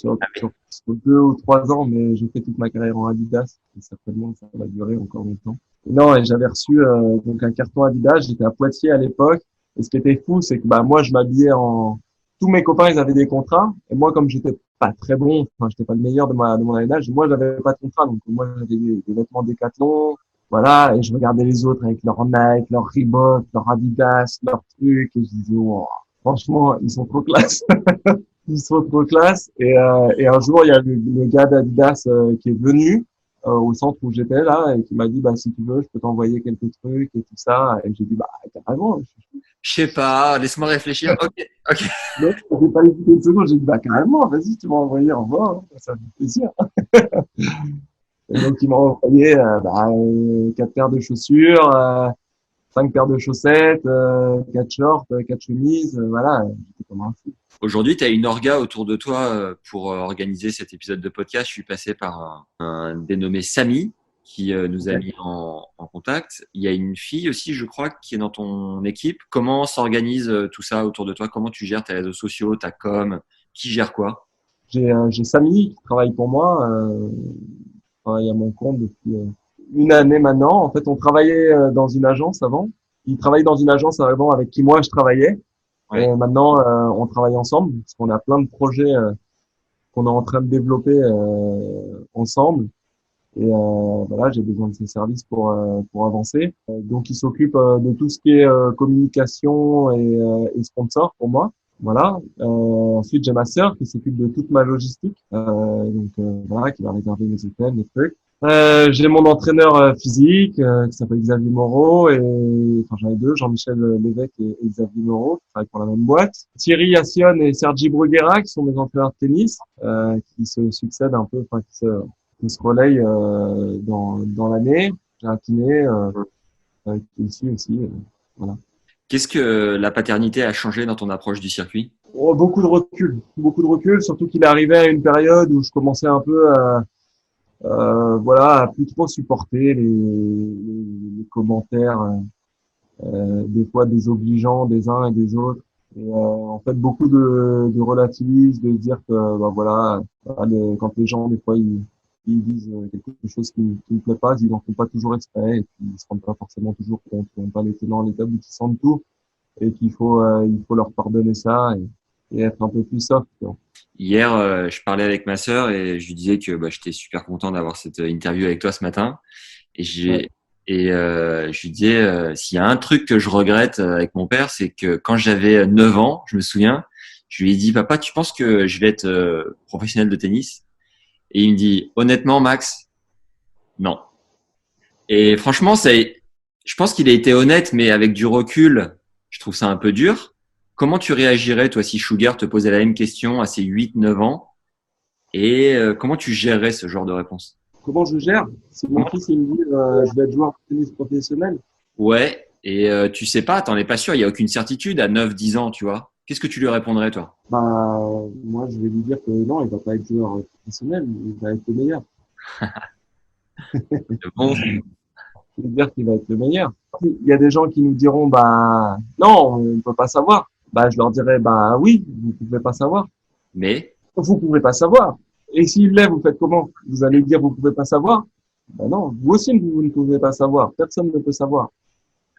2 ou 3 ans, mais j'ai fait toute ma carrière en Adidas et certainement ça va durer encore longtemps. Non, et j'avais reçu donc un carton Adidas, j'étais à Poitiers à l'époque, et ce qui était fou, c'est que bah moi je m'habillais en tous mes copains, ils avaient des contrats, et moi comme j'étais pas très bon, enfin j'étais pas le meilleur de mon âge, moi j'avais pas de contrat, donc moi j'avais des vêtements Décathlon, voilà, et je regardais les autres avec leur Nike, leur Reebok, leur Adidas, leurs trucs, et je disais, wow, franchement, ils sont trop classe. Ils sont trop classe. Et un jour, il y a le gars d'Adidas qui est venu au centre où j'étais là et qui m'a dit, bah, si tu veux, je peux t'envoyer quelques trucs et tout ça. Et j'ai dit, bah, carrément. Je sais pas, laisse-moi réfléchir. Ok, ok. Donc, j'ai pas hésité une seconde. J'ai dit, bah, carrément, vas-y, tu m'as envoyé, au revoir. Hein, ça fait plaisir. Et donc, il m'a envoyé 4 paires de chaussures, 5 paires de chaussettes, 4 shorts, 4 chemises. Voilà, j'étais comme un fou. Aujourd'hui, tu as une orga autour de toi pour organiser cet épisode de podcast. Je suis passé par un dénommé Samy qui nous a Ok. mis en contact. Il y a une fille aussi, je crois, qui est dans ton équipe. Comment s'organise tout ça autour de toi? Comment tu gères tes réseaux sociaux, ta com? Qui gère quoi? J'ai Samy qui travaille pour moi. Je travaille à mon compte depuis une année maintenant. En fait, on travaillait dans une agence avant. Il travaille dans une agence avant avec qui moi je travaillais. Et Ouais. maintenant, on travaille ensemble parce qu'on a plein de projets qu'on est en train de développer ensemble. Et voilà, j'ai besoin de ses services pour avancer. Donc, il s'occupe de tout ce qui est communication et sponsor pour moi. Voilà. Ensuite, j'ai ma sœur qui s'occupe de toute ma logistique. Voilà, qui va réserver mes hôtels, mes trucs. J'ai mon entraîneur physique qui s'appelle Xavier Moreau et enfin j'en ai deux, Jean-Michel Lévesque et Xavier Moreau qui travaillent pour la même boîte. Thierry Assion et Sergi Bruguera qui sont mes entraîneurs de tennis qui se succèdent un peu, enfin qui se relayent dans l'année. J'ai un kiné qui est ici aussi. Voilà. Qu'est-ce que la paternité a changé dans ton approche du circuit? Oh, beaucoup de recul, surtout qu'il est arrivé à une période où je commençais un peu voilà, à plus trop supporter les commentaires, des fois désobligeants des uns et des autres. Et en fait, beaucoup de relativisme, de dire que bah, voilà, quand les gens des fois ils disent quelque chose qui ne plaît pas, ils n'en font pas toujours exprès et puis ils se rendent pas forcément toujours compte, ils n'ont pas les tenants, les aboutissants de tout et il faut leur pardonner ça et être un peu plus soft. Tu vois. Hier, je parlais avec ma sœur et je lui disais que bah, j'étais super content d'avoir cette interview avec toi ce matin. Et Ouais. je lui disais, s'il y a un truc que je regrette avec mon père, c'est que quand j'avais 9 ans, je me souviens, je lui ai dit, papa, tu penses que je vais être professionnel de tennis? Et il me dit, honnêtement, Max, non. Et franchement, je pense qu'il a été honnête, mais avec du recul, je trouve ça un peu dur. Comment tu réagirais, toi, si Sugar te posait la même question à ses 8, 9 ans? Et comment tu gérerais ce genre de réponse? Comment je gère? Si mon Comment fils il me dit je vais être joueur de tennis professionnel, Ouais, et tu sais pas, t'en es pas sûr, il y a aucune certitude à 9, 10 ans, tu vois. Qu'est-ce que tu lui répondrais, toi? bah moi je vais lui dire que non, il va pas être joueur professionnel, il va être le meilleur. Bon, Je vais lui dire qu'il va être le meilleur. Il y a des gens qui nous diront bah non, on ne peut pas savoir. Bah je leur dirais bah oui, vous pouvez pas savoir. mais Vous pouvez pas savoir. Et s'il l'est, vous faites comment? Vous allez dire vous pouvez pas savoir? Ben non, vous aussi vous ne pouvez pas savoir. Personne ne peut savoir.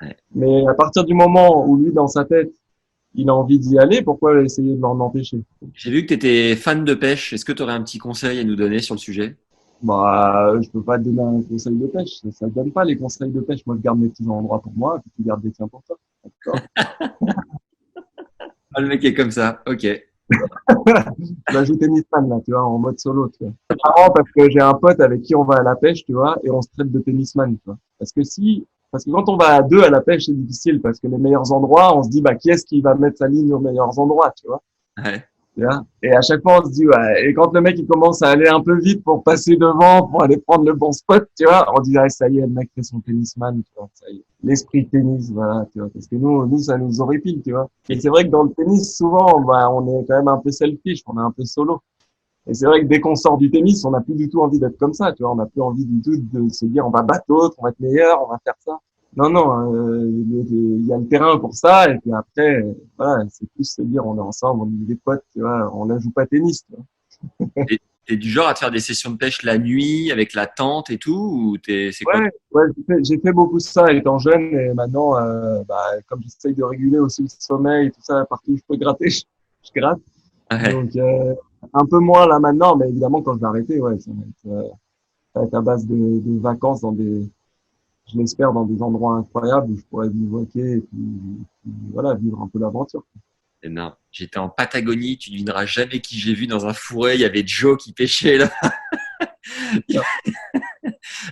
ouais. Mais à partir du moment où lui dans sa tête il a envie d'y aller, pourquoi essayer de l'en empêcher? J'ai vu que tu étais fan de pêche. Est-ce que tu aurais un petit conseil à nous donner sur le sujet? Bah, je peux pas te donner un conseil de pêche. Ça ne donne pas les conseils de pêche. Moi, je garde mes petits endroits pour moi, et puis tu gardes les tiens pour toi. D'accord? Ah, le mec est comme ça, ok. Là, je joue tennisman, là, tu vois, en mode solo, tu vois. C'est marrant parce que j'ai un pote avec qui on va à la pêche, tu vois, et on se traite de tennisman, tu vois. Parce que quand on va à deux à la pêche, c'est difficile parce que les meilleurs endroits, on se dit, bah, qui est-ce qui va mettre sa ligne aux meilleurs endroits, tu vois. Ouais. Tu vois. Et à chaque fois, on se dit, ouais, et quand le mec, il commence à aller un peu vite pour passer devant, pour aller prendre le bon spot, tu vois, on dit, ah, ça y est, le mec fait son tennisman, tu vois, ça y est. L'esprit tennis, voilà, tu vois, parce que nous, ça nous horripile, tu vois. Et Et c'est vrai que dans le tennis, souvent, bah, on est quand même un peu selfish, on est un peu solo. Et c'est vrai que dès qu'on sort du tennis, on n'a plus du tout envie d'être comme ça, tu vois, on n'a plus envie du tout de se dire, on va battre l'autre, on va être meilleur, on va faire ça. Non, non, il y a le terrain pour ça, et puis après, voilà, c'est plus se dire, on est ensemble, on est des potes, tu vois, on la joue pas tennis, tu vois. t'es du genre à te faire des sessions de pêche la nuit avec la tente et tout, ou c'est quoi? Ouais, ouais, j'ai fait beaucoup ça étant jeune, et maintenant, bah, comme j'essaye de réguler aussi le sommeil, tout ça, partout où je peux gratter, je gratte. Ouais. Donc, un peu moins là maintenant, mais évidemment, quand je vais arrêter, ouais, ça va être à base de vacances dans je l'espère, dans des endroits incroyables où je pourrais bivouaquer et puis voilà, vivre un peu l'aventure. Non, j'étais en Patagonie, tu devineras jamais qui j'ai vu dans un fourré, il y avait Joe qui pêchait là.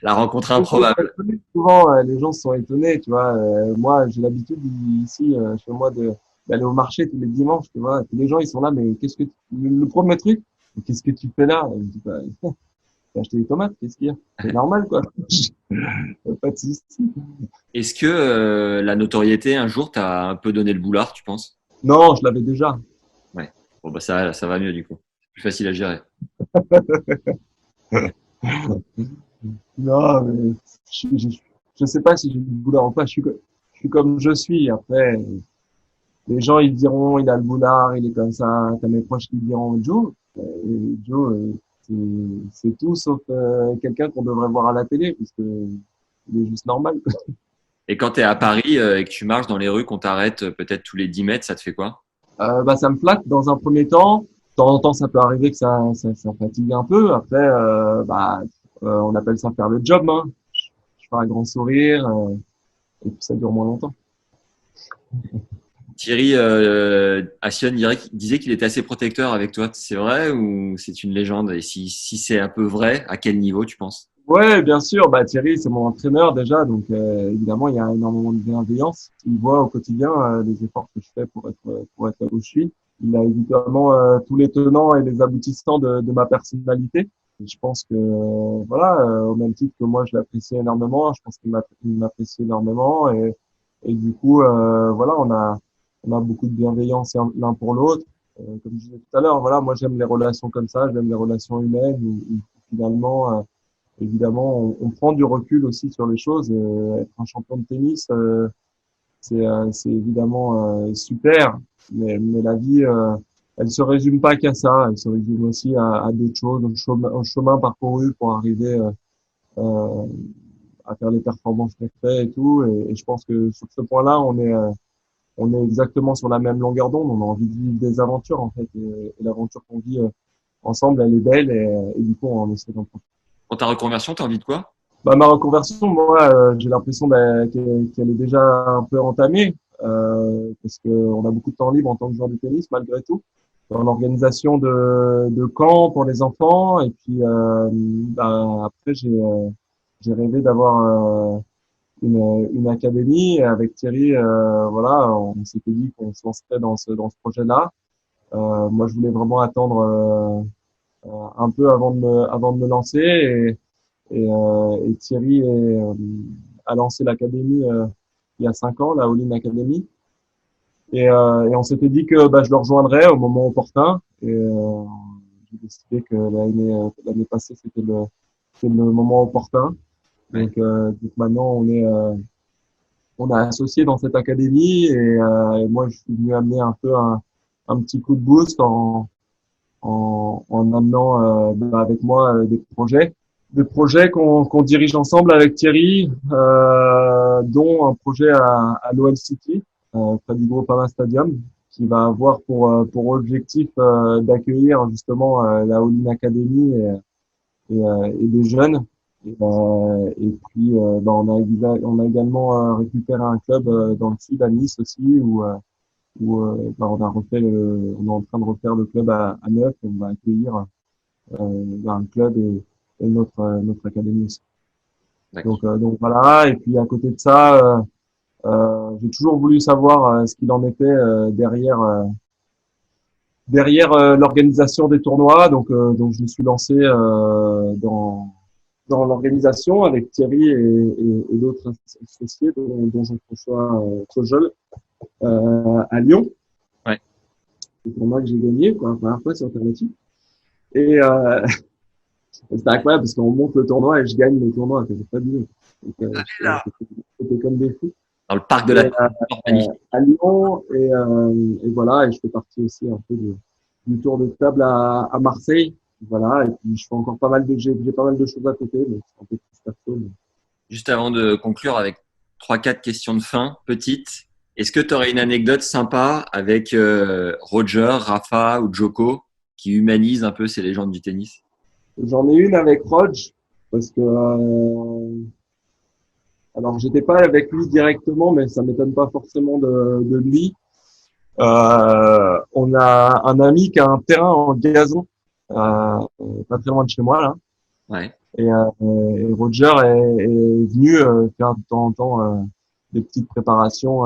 La rencontre Les gens sont improbable. étonnés, souvent, les gens sont étonnés, tu vois. Moi, j'ai l'habitude ici, chez moi, d'aller au marché tous les dimanches, tu vois. Tous les gens, ils sont là, mais le premier truc, mais qu'est-ce que tu fais là? Je dis, bah, j'ai acheté des tomates, qu'est-ce qu'il y a? C'est normal, quoi. Pas de souci. Est-ce que la notoriété, un jour, t'a un peu donné le boulard, tu penses? Non, je l'avais déjà. Ouais. Bon, bah ça va mieux du coup. C'est plus facile à gérer. Non, mais je sais pas si j'ai du boulard ou pas. Je suis comme je suis. Après, les gens, ils diront, il a le boulard, il est comme ça. T'as mes proches qui diront, Joe, Joe, c'est tout sauf quelqu'un qu'on devrait voir à la télé, parce que il est juste normal. Et quand tu es à Paris et que tu marches dans les rues, qu'on t'arrête peut-être tous les 10 mètres, ça te fait quoi? Bah, ça me flatte dans un premier temps. De temps en temps, ça peut arriver que ça fatigue un peu. Après, bah, on appelle ça faire le job, hein. Je fais un grand sourire, et puis ça dure moins longtemps. Thierry Assion disait qu'il était assez protecteur avec toi. C'est vrai ou c'est une légende? Et si c'est un peu vrai, à quel niveau tu penses? Ouais, bien sûr. Bah, Thierry, c'est mon entraîneur déjà, donc évidemment, il y a énormément de bienveillance. Il voit au quotidien les efforts que je fais pour être là où je suis. Il a évidemment tous les tenants et les aboutissants de ma personnalité. Et je pense que voilà, au même titre que moi, je l'apprécie énormément. Je pense il m'apprécie énormément et du coup, voilà, on a beaucoup de bienveillance l'un pour l'autre. Comme je disais tout à l'heure, voilà, moi j'aime les relations comme ça, j'aime les relations humaines où finalement évidemment, on prend du recul aussi sur les choses. Être un champion de tennis, c'est évidemment super, mais la vie, elle se résume pas qu'à ça. Elle se résume aussi à d'autres choses, au chemin parcouru pour arriver euh, à faire les performances qu'on fait et tout. Et je pense que sur ce point-là, on est exactement sur la même longueur d'onde. On a envie de vivre des aventures en fait, et l'aventure qu'on vit ensemble, elle est belle et du coup, on essaie d'en profiter. Pour ta reconversion, t'as envie de quoi? Bah, ma reconversion, moi, j'ai l'impression qu'elle est déjà un peu entamée, parce que on a beaucoup de temps libre en tant que joueur de tennis, malgré tout, dans l'organisation de camps pour les enfants. Et puis, bah, après, j'ai rêvé d'avoir une académie. Et avec Thierry, voilà, on s'était dit qu'on se lancerait dans ce projet-là. Moi, je voulais vraiment attendre un peu avant de me lancer. Et Thierry a lancé l'académie il y a 5 ans, la All-in Academy. Et on s'était dit que je le rejoindrais au moment opportun. J'ai décidé que l'année passée, c'était le moment opportun. Ouais. Donc maintenant, on a associé dans cette académie et moi, je suis venu amener un peu un petit coup de boost en amenant avec moi des projets qu'on dirige ensemble avec Thierry, dont un projet à l'OL City, près du Groupama Stadium, qui va avoir pour objectif d'accueillir justement la All-in Academy et des jeunes. Et puis, on a également récupéré un club dans le sud, à Nice aussi, où on est en train de refaire le club à neuf. Et on va accueillir un club et notre académie aussi. D'accord. Donc voilà. Et puis à côté de ça, j'ai toujours voulu savoir ce qu'il en était derrière l'organisation des tournois. Donc je me suis lancé dans l'organisation avec Thierry et d'autres associés, dont Jean-François Cojol, à Lyon. Ouais. C'est pour moi que j'ai gagné pour la première fois sur Alternative. Et c'était incroyable parce qu'on monte le tournoi et je gagne le tournoi. C'est pas du tout. C'était comme des fous. Dans le parc de la Et, magnifique. à Lyon et voilà. Et je fais partie aussi un peu du tour de table à Marseille. Voilà. Et puis je fais encore j'ai pas mal de choses à côté, mais c'est un peu plus perso. Mais... Juste avant de conclure avec 3-4 questions de fin, petites. Est-ce que tu aurais une anecdote sympa avec Roger, Rafa ou Djoko qui humanise un peu ces légendes du tennis? J'en ai une avec Rog parce que alors j'étais pas avec lui directement, mais ça m'étonne pas forcément de lui. On a un ami qui a un terrain en gazon, pas très loin de chez moi là. Ouais. Et Roger est venu faire de temps en temps des petites préparations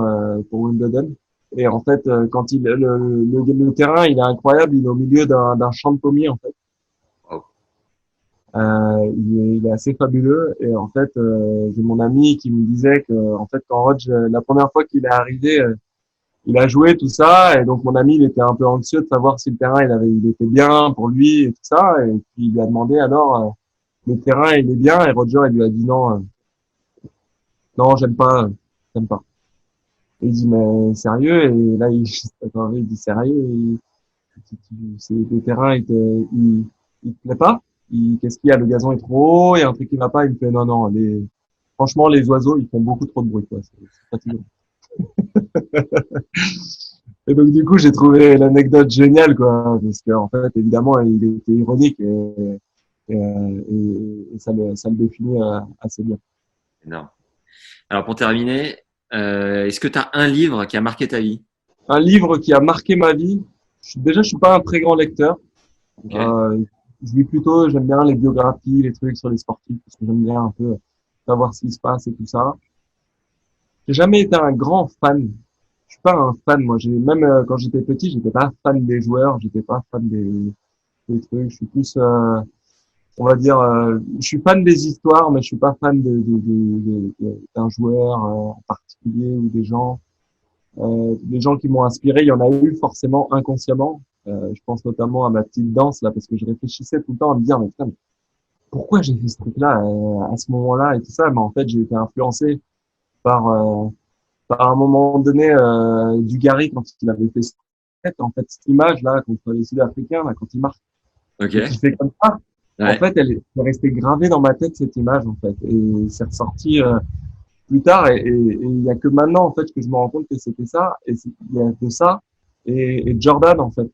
pour Wimbledon. Et en fait, quand le terrain, il est incroyable, il est au milieu d'un champ de pommiers en fait. Wow. Il est assez fabuleux. Et en fait, j'ai mon ami qui me disait que en fait, quand Roger, la première fois qu'il est arrivé, il a joué tout ça. Et donc mon ami, il était un peu anxieux de savoir si le terrain, il était bien pour lui et tout ça. Et puis il lui a demandé alors. Le terrain, il est bien, et Roger, il lui a dit non, non, j'aime pas. Et il dit, mais sérieux? Et là, il dit, sérieux? Le terrain, il te plaît pas? Qu'est-ce qu'il y a? Le gazon est trop haut, il y a un truc qui va pas. Il me fait, non, non, franchement, les oiseaux, ils font beaucoup trop de bruit, quoi. C'est fatigant. Et donc, du coup, j'ai trouvé l'anecdote géniale, quoi, parce qu'en fait, évidemment, il était ironique et ça le définit assez bien. Énorme. Alors pour terminer, est-ce que tu as un livre qui a marqué ta vie? Un livre qui a marqué ma vie. Je suis pas un très grand lecteur. Ok. Euh, j'aime bien les biographies, les trucs sur les sportifs, parce que j'aime bien un peu savoir ce qui se passe et tout ça. J'ai jamais été un grand fan. Je suis pas un fan, moi. Même quand j'étais petit, j'étais pas fan des joueurs, j'étais pas fan des trucs. Je suis plus, on va dire, je suis fan des histoires, mais je suis pas fan d'un joueur en particulier ou des gens. Les gens qui m'ont inspiré, il y en a eu forcément inconsciemment. Je pense notamment à ma petite danse là, parce que je réfléchissais tout le temps à me dire, mais putain, mais pourquoi j'ai fait ce truc-là à ce moment-là et tout ça. Mais en fait, j'ai été influencé par par un moment donné Dugarry quand il avait fait en fait cette image là contre les Sud-Africains là, quand il marque Ok. et qu'il fait comme ça. En Ouais. fait, elle est restée gravée dans ma tête cette image en fait, et c'est ressorti plus tard et il y a que maintenant en fait que je me rends compte que c'était ça et il y a que ça et Jordan en fait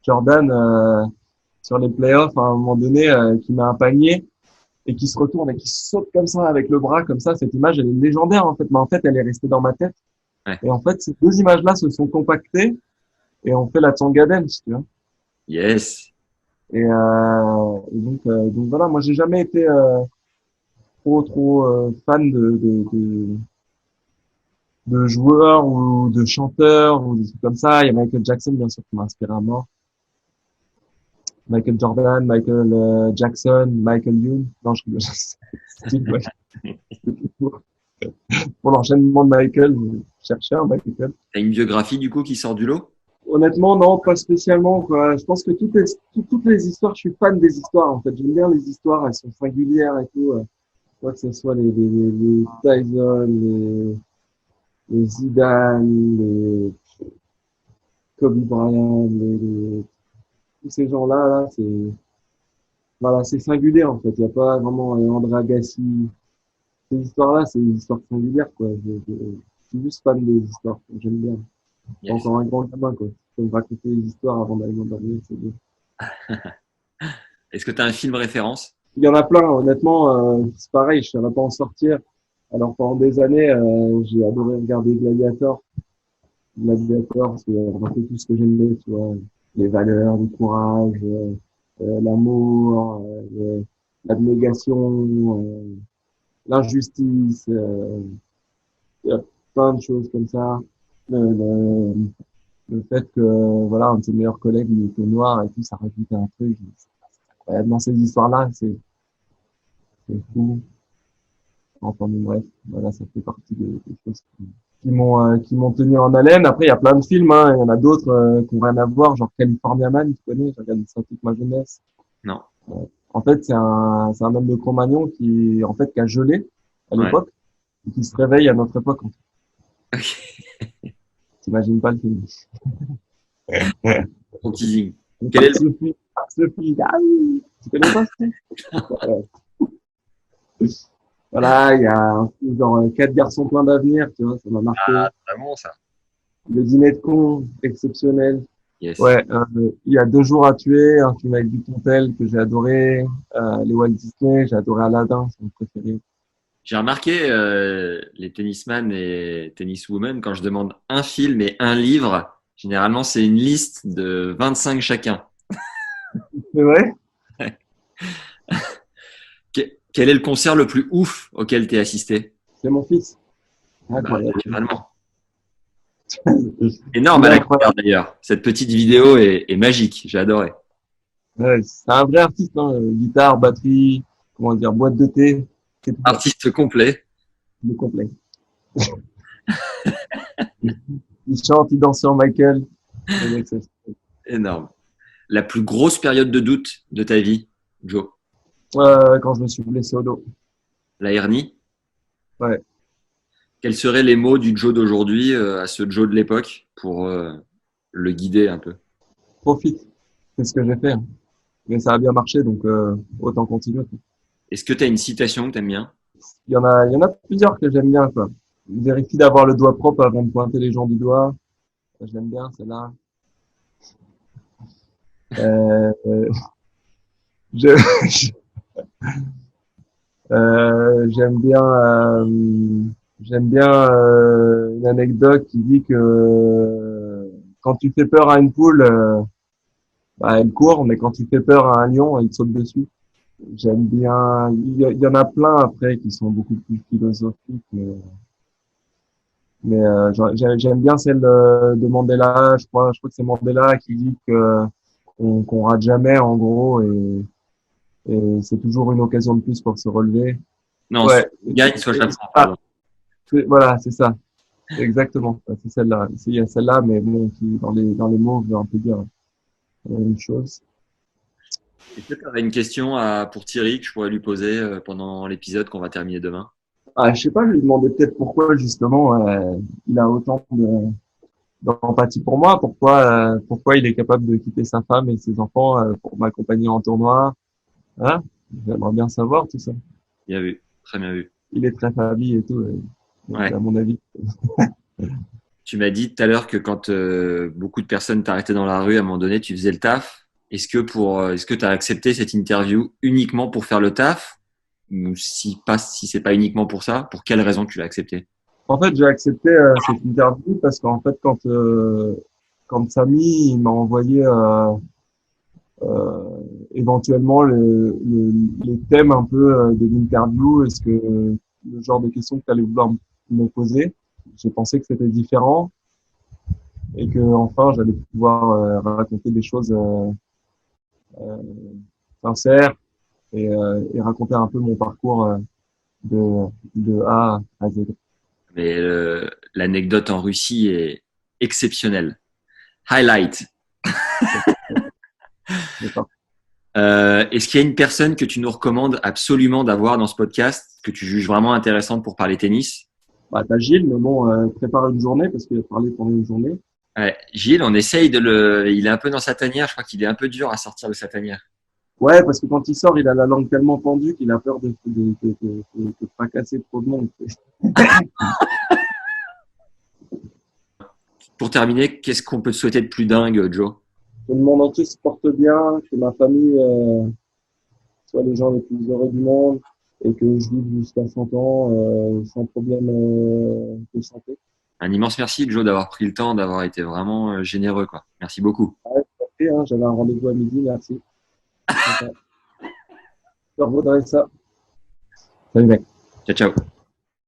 Jordan sur les playoffs à un moment donné qui met un panier et qui se retourne et qui saute comme ça avec le bras comme ça, cette image elle est légendaire en fait, mais en fait elle est restée dans ma tête Ouais. et en fait ces deux images là se sont compactées et on fait la Tsonga Dance, tu vois. Yes. Donc voilà, moi j'ai jamais été trop fan de joueurs ou de chanteurs ou des trucs comme ça. Il y a Michael Jackson, bien sûr, qui m'a inspiré à mort. Michael Jordan, Michael Jackson, Michael Youn. Non, je rigole. Pour l'enchaînement de Michael, je cherchais un Michael. T'as une biographie du coup qui sort du lot? Honnêtement, non, pas spécialement, quoi. Je pense que toutes les histoires, je suis fan des histoires, en fait. J'aime bien les histoires, elles sont singulières et tout. Quoi que ce soit les Tyson, les Zidane, les Kobe Bryant, tous ces gens-là, là, voilà, c'est singulier, en fait. Il n'y a pas vraiment André Agassi. Ces histoires-là, c'est des histoires singulières, quoi. Je suis juste fan des histoires. J'aime bien. C'est Yes. encore un grand gamin, quoi. Je peux me raconter des histoires avant d'aller m'endormir, c'est bien. Est-ce que tu as un film référence? Il y en a plein, honnêtement, c'est pareil, je ne saurais pas en sortir. Alors pendant des années, j'ai adoré regarder Gladiator. Gladiator, c'est un peu tout ce que j'aimais, tu vois, les valeurs, le courage, l'amour, l'abnégation, l'injustice, il y a plein de choses comme ça. Le, le, le fait que voilà, un de ses meilleurs collègues il était noir et tout, ça rajoute un truc. C'est incroyable. Dans ces histoires-là, c'est fou. Enfin, mais bref, voilà, ça fait partie des choses qui m'ont tenu en haleine. Après, il y a plein de films, hein. Il y en a d'autres qui n'ont rien à voir, genre California Man, tu connais, j'ai regardé ça toute ma jeunesse. Non. En fait, c'est un homme de Cro-Magnon en fait, qui a gelé à Ouais. l'époque et qui se réveille à notre époque. Ok. T'imagines pas le film. Ton teasing. Quel est Marc Sophie, Marc Sophie, ah oui, tu connais pas ça? Voilà, voilà, il y a un film genre Quatre garçons pleins d'avenir, tu vois, ça m'a marqué. vraiment ça? Le dîner de con, exceptionnel. Yes. Ouais, il y a 2 jours à tuer, un film avec Dupontel que j'ai adoré, les Walt Disney, j'ai adoré Aladdin, c'est mon préféré. J'ai remarqué les tennisman et tenniswomen, quand je demande un film et un livre, généralement c'est une liste de 25 chacun. C'est vrai? Quel est le concert le plus ouf auquel tu es assisté? C'est mon fils. Bah, Incroyable. naturellement. Énorme Il est à la incroyable. couleur d'ailleurs. Cette petite vidéo est magique. J'ai adoré. Ouais, c'est un vrai artiste, hein. Guitare, batterie, comment dire, boîte de thé, c'est tout ça. Artiste complet. Il est complet. Il chante, il danse sur Michael. Le mec, Énorme. La plus grosse période de doute de ta vie, Joe? quand je me suis blessé au dos. La hernie? Ouais, Quels seraient les mots du Joe d'aujourd'hui à ce Joe de l'époque pour le guider un peu? profite. C'est ce que j'ai fait, hein. Mais ça a bien marché, donc autant continuer, quoi. Est-ce que tu as une citation que tu aimes bien? Il y en a plusieurs que j'aime bien, quoi. Vérifie d'avoir le doigt propre avant de pointer les gens du doigt. Ça, je l'aime bien, celle-là. Euh, je- j'aime bien, une anecdote qui dit que quand tu fais peur à une poule, bah, elle court, mais quand tu fais peur à un lion, il te saute dessus. J'aime bien. Il y en a plein après qui sont beaucoup plus philosophiques, mais j'aime bien celle de Mandela. Je crois que c'est Mandela qui dit que qu'on rate jamais en gros et c'est toujours une occasion de plus pour se relever. Non, soit Ouais. je gagne, soit j'apprends, Ah, pardon. voilà, c'est ça. Exactement. Ouais, c'est celle-là. Il y a celle-là, mais bon, qui dans les mots veut un peu dire la même chose. Est-ce que tu aurais une question pour Thierry que je pourrais lui poser pendant l'épisode qu'on va terminer demain? Ah, je sais pas, je lui demandais peut-être pourquoi justement il a autant d'empathie pour moi, pourquoi il est capable de quitter sa femme et ses enfants pour m'accompagner en tournoi. Hein? J'aimerais bien savoir tout ça. Bien vu, très bien vu. Il est très famille et tout, donc Ouais. à mon avis. Tu m'as dit tout à l'heure que quand beaucoup de personnes t'arrêtaient dans la rue, à un moment donné, tu faisais le taf. Est-ce que tu as accepté cette interview uniquement pour faire le taf? Ou si c'est pas uniquement pour ça, pour quelle raison tu l'as accepté? En fait, j'ai accepté cette interview parce qu'en fait, quand Samy il m'a envoyé euh, éventuellement les thèmes un peu de l'interview, est-ce que le genre de questions que tu allais vouloir me poser, j'ai pensé que c'était différent et que enfin j'allais pouvoir raconter des choses euh, sincère et raconter un peu mon parcours de A à Z. Mais l'anecdote en Russie est exceptionnelle. Highlight. D'accord. Est-ce qu'il y a une personne que tu nous recommandes absolument d'avoir dans ce podcast, que tu juges vraiment intéressante pour parler tennis? Bah, t'as Gilles, mais bon, prépare une journée parce qu'il a parlé pendant une journée. Ouais, Gilles, on essaye de le. Il est un peu dans sa tanière. Je crois qu'il est un peu dur à sortir de sa tanière. Ouais, parce que quand il sort, il a la langue tellement pendue qu'il a peur de fracasser trop de monde. Pour terminer, qu'est-ce qu'on peut te souhaiter de plus dingue, Joe? Que le monde entier se porte bien, que ma famille soit les gens les plus heureux du monde et que je vive jusqu'à 100 ans sans problème de santé. Un immense merci, Joe, d'avoir pris le temps, d'avoir été vraiment généreux, quoi. Merci beaucoup. Ouais, parfait, hein, j'avais un rendez-vous à midi, merci. Je revaudrai ça. Salut mec. Ciao, ciao.